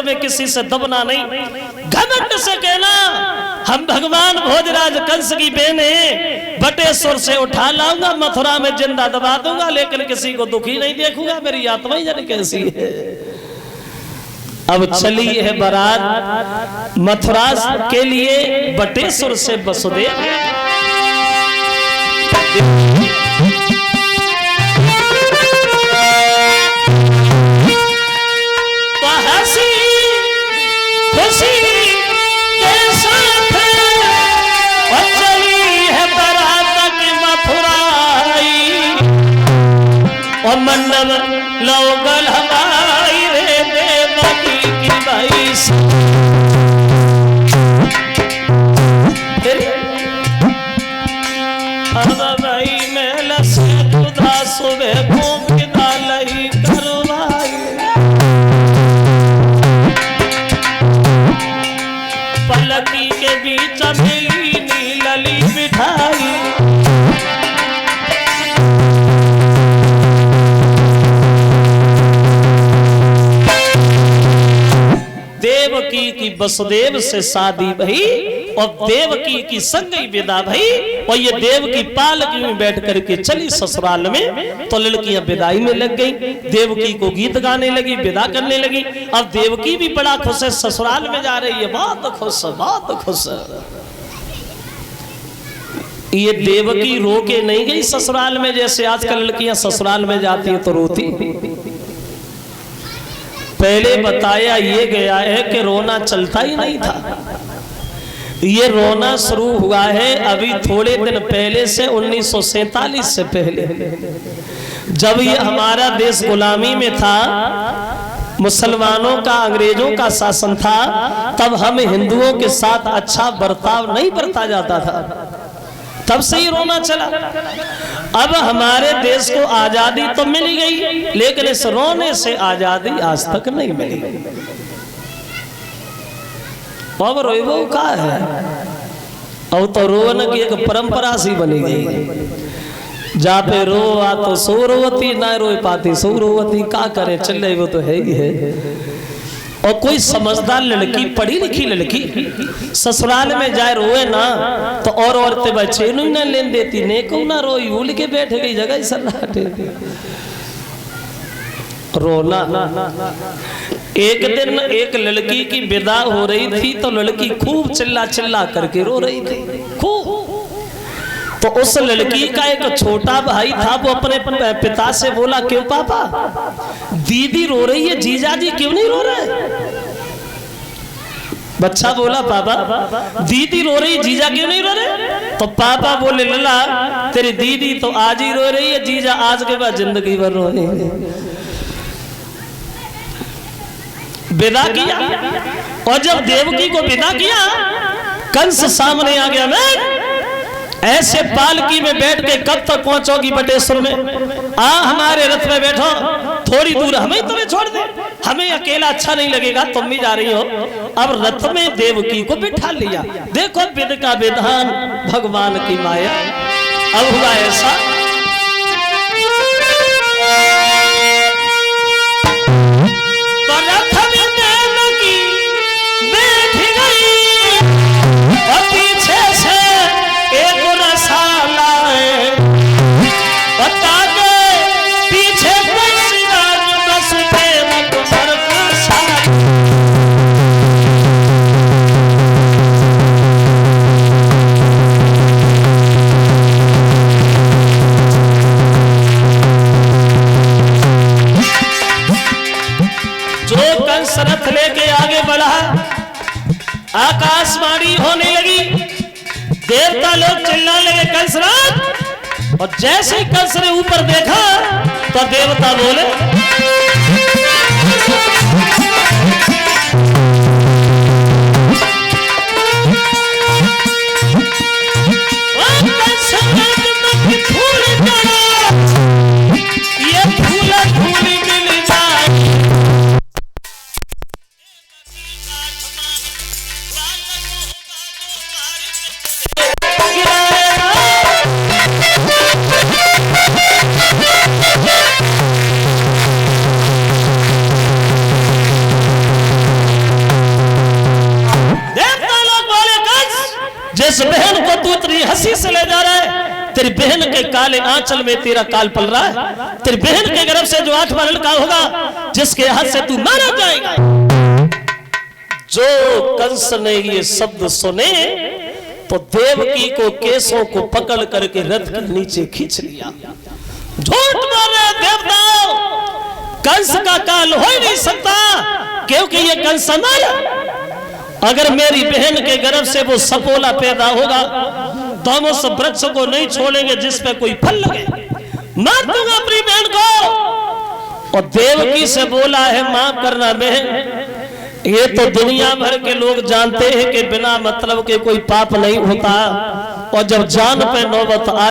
में किसी से दबना नहीं, घमंड से कहना हम भगवान भोजराज कंस की बहन है, बटेश्वर से उठा लाऊंगा, मथुरा में जिंदा दबा दूंगा, लेकिन किसी को दुखी नहीं देखूंगा, मेरी आत्मा ही जाने कैसी है। अब चली है बारात मथुरा के लिए बटेश्वर से वसुदेव। मन्नव लोगल हमारी रे देवकी की भाई अब भाई मेला से खुदा सुबह घूम के डालई करवाई, पलकी के बीच मिली नीलली बिठाई, देवकी की वसुदेव से शादी भई और देवकी की संगई विदा भई, और ये देवकी पालकी में बैठ करके चली ससुराल में, तो लड़कियां विदाई में लग गई, देवकी को गीत गाने लगी, विदा करने लगी। अब देवकी भी बड़ा खुश है, ससुराल में जा रही है, बहुत खुश है, बहुत खुश है। ये देवकी रो के नहीं गई ससुराल में, जैसे आजकल लड़कियां ससुराल में जाती है तो रोती। पहले बताया ये गया है कि रोना चलता ही नहीं था, ये रोना शुरू हुआ है अभी थोड़े दिन पहले से, 1947 से पहले, जब ये हमारा देश गुलामी में था, मुसलमानों का अंग्रेजों का शासन था, तब हम हिंदुओं के साथ अच्छा बर्ताव नहीं बरता जाता था, तब से ही रोना चला। अब हमारे देश को आजादी तो मिल गई, लेकिन इस रोने से आजादी आज तक नहीं मिली। अब रोइबो का है, अब तो रोने की एक परंपरा सी बनी गई, जा पे रो आ तो सो रोवती, ना रो पाती सो रोवती, का करे चले वो तो है ही है। और कोई समझदार लड़की, पढ़ी लिखी लड़की ससुराल में जाए रोए ना तो और औरतें बच्चे नहीं ना लेन देती, ने को ना रोई, उल के बैठ गई जगह सन्नाटे रोना। एक दिन एक लड़की की विदा हो रही थी, तो लड़की खूब चिल्ला चिल्ला करके रो रही थी खूब। तो उस लड़की का एक छोटा भाई था, वो अपने पिता से बोला, क्यों पापा दीदी रो रही है, जीजा जी क्यों नहीं रो रहे? बच्चा बोला, पापा दीदी रो रही, जीजा क्यों नहीं रो रहे? तो पापा बोले, लला तेरी दीदी तो आज ही रो रही है, जीजा आज के बाद जिंदगी भर रो रही है। विदा किया, और जब देवकी को विदा किया, कंस सामने आ गया, मैं ऐसे पालकी में बैठ के कब तक पहुंचोगी बटेश्वर में? आ हमारे रथ में बैठो, थोड़ी दूर हमें तुम्हें छोड़ दे, हमें अकेला अच्छा नहीं लगेगा, तुम भी जा रही हो। अब रथ में देवकी को बिठा लिया। देखो विध का विधान, भगवान की माया। अब हुआ ऐसा, तो रथ में देवकी बैठ गई और पीछे से एक रसाला है, बता दे पीछे रथ लेके आगे बढ़ा, आकाशवाणी होने लगी, देवता लोग चिल्लाने लगे कंसराज, और जैसे ही कंस ने ऊपर देखा तो देवता बोले, ये फूला फूली मिल जाए। जिस बहन को तू इतनी हंसी से ले जा रहा है, तेरी बहन के काले आंचल में तेरा काल पल रहा है। तेरी बहन के गर्भ से जो 8वां लड़का होगा, जिसके हाथ से तू मारा जाएगा। जो कंस ने ये शब्द सुने तो देवकी को केसों को पकड़ करके रथ के नीचे खींच लिया। झूठ बोले देवताओं, कंस का काल हो ही नहीं सकता, क्योंकि ये कंस माया। अगर मेरी बहन के गर्भ से वो सपोला पैदा होगा तो हम उस वृक्ष को नहीं छोड़ेंगे जिस पे कोई फल लगे, मार दूंगा अपनी बहन को। और देवकी से बोला है, माफ करना बहन, ये तो दुनिया भर के लोग जानते हैं कि बिना मतलब के कोई पाप नहीं होता, और जब जान पे नौबत आ